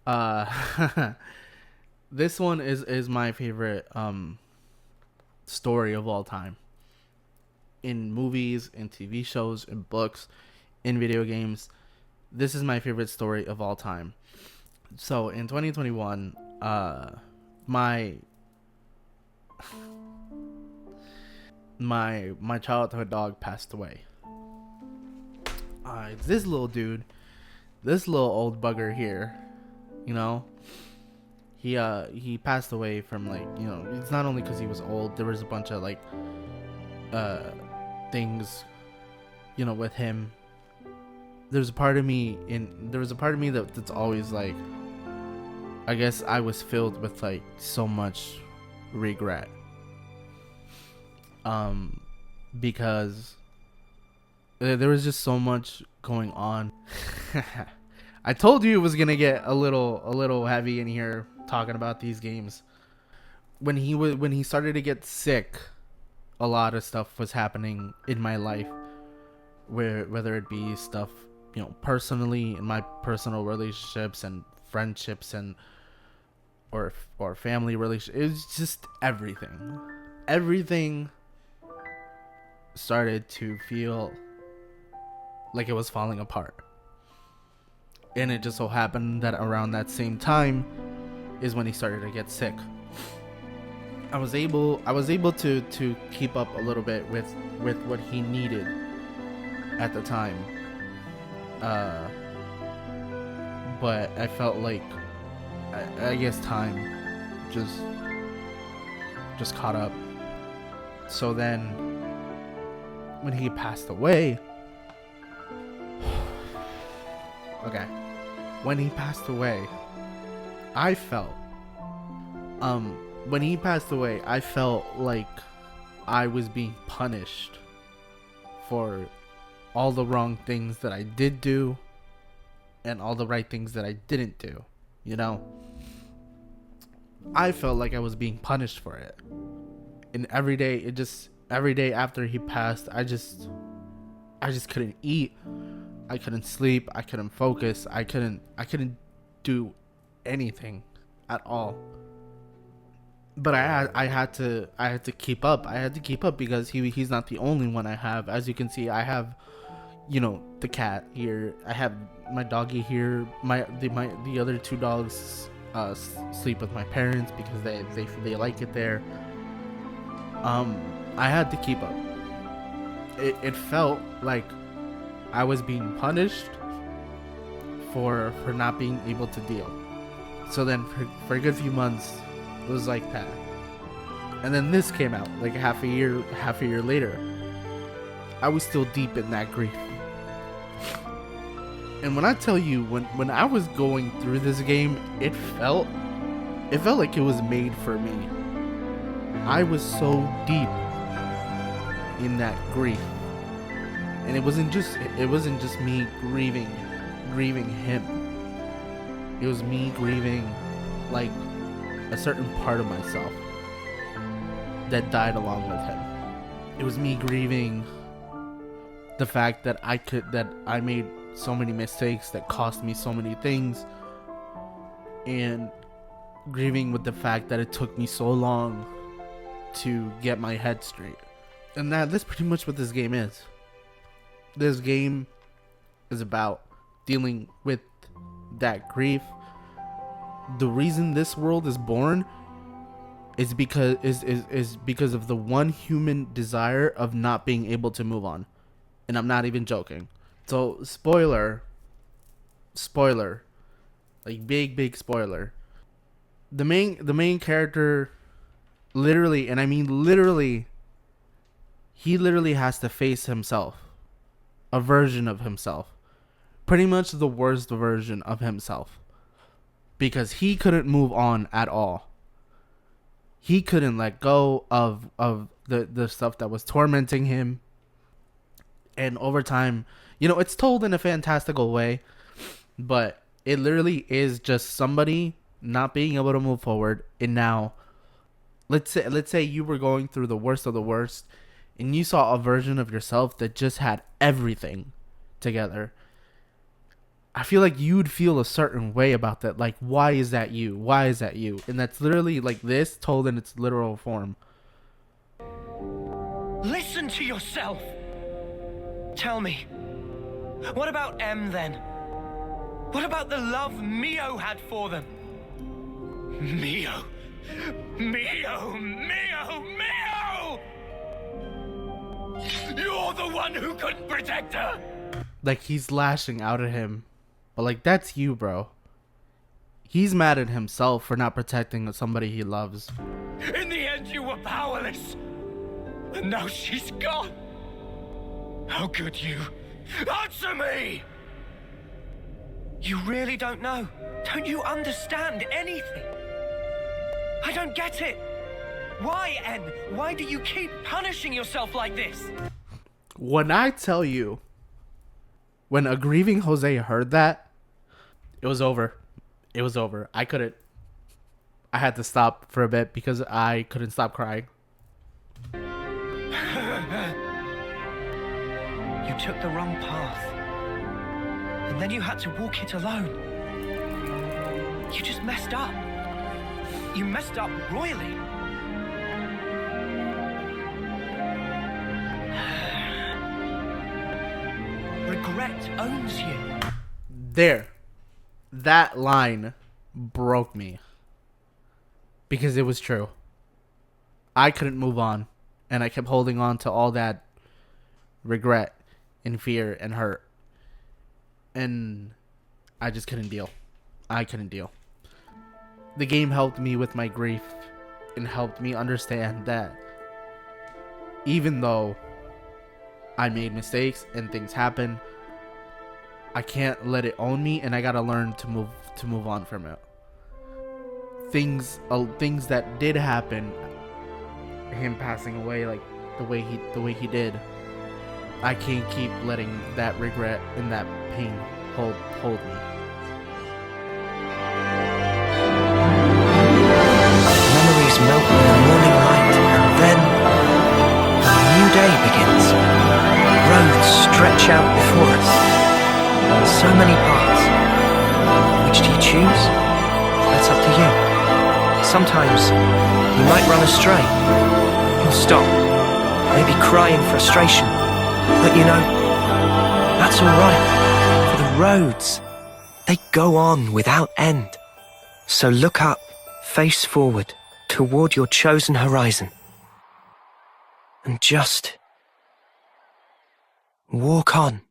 Uh, this one is my favorite story of all time. In movies, in TV shows, in books, in video games, this is my favorite story of all time. So in 2021, my my childhood dog passed away. It's this little dude, this little old bugger here. You know, he passed away from, like, it's not only because he was old. There was a bunch of like uh things, with him. There was a part of me that's always like, I guess I was filled with like so much regret. Um, because there was just so much going on. I told you it was gonna get a little heavy in here talking about these games. When he started to get sick, a lot of stuff was happening in my life, whether it be stuff, personally, in my personal relationships and friendships, and or family relationships. It was just everything. Everything started to feel like it was falling apart. And it just so happened that around that same time is when he started to get sick. I was able to keep up a little bit with what he needed at the time. Uh, but I felt like, I guess time just caught up. So then when he passed away, okay, when he passed away, I felt when he passed away, I felt like I was being punished for all the wrong things that I did do and all the right things that I didn't do. You know, I felt like I was being punished for it. And every day after he passed, I just couldn't eat. I couldn't sleep. I couldn't focus. I couldn't do anything at all. But I had to keep up. I had to keep up because he's not the only one I have. As you can see, I have, the cat here. I have my doggy here. The other two dogs sleep with my parents because they like it there. I had to keep up. It felt like I was being punished for not being able to deal. So then for a good few months, it was like that. And then this came out like half a year later. I was still deep in that grief. And when I tell you, when I was going through this game, it felt like it was made for me. I was so deep in that grief. And it wasn't just me grieving him. It was me grieving like a certain part of myself that died along with him. It was me grieving the fact that I made so many mistakes that cost me so many things, and grieving with the fact that it took me so long to get my head straight. And that's pretty much what this game is. This game is about dealing with that grief. The reason this world is born is because of the one human desire of not being able to move on. And I'm not even joking. So spoiler, like big spoiler. The main character, literally, and I mean literally, he literally has to face himself. A version of himself. Pretty much the worst version of himself. Because he couldn't move on at all. He couldn't let go of the stuff that was tormenting him. And over time, it's told in a fantastical way, but it literally is just somebody not being able to move forward. And now, let's say you were going through the worst of the worst, and you saw a version of yourself that just had everything together. I feel like you'd feel a certain way about that. Like, why is that you? Why is that you? And that's literally like this told in its literal form. Listen to yourself. Tell me, what about M then? What about the love Mio had for them? Mio! Mio! Mio! Mio! You're the one who couldn't protect her! Like, he's lashing out at him. But, like, that's you, bro. He's mad at himself for not protecting somebody he loves. In the end, you were powerless. And now she's gone. How could you? Answer me! You really don't know? Don't you understand anything? I don't get it. Why, N? Why do you keep punishing yourself like this? When I tell you, when a grieving Jose heard that, it was over. It was over. I had to stop for a bit because I couldn't stop crying. You took the wrong path. And then you had to walk it alone. You just messed up. You messed up royally. Regret owns you. There. That line broke me. Because it was true. I couldn't move on. And I kept holding on to all that regret and fear and hurt. And I just couldn't deal. I couldn't deal. The game helped me with my grief and helped me understand that even though I made mistakes and things happen, I can't let it own me, and I gotta learn to move on from it. Things that did happen, him passing away like the way he did, I can't keep letting that regret and that pain hold me. Memories melt in the morning light, and then a new day begins. Roads stretch out before us. So many paths. Which do you choose? That's up to you. Sometimes you might run astray. You'll stop, maybe cry in frustration. But you know, that's alright. For the roads, they go on without end. So look up, face forward, toward your chosen horizon. And just walk on.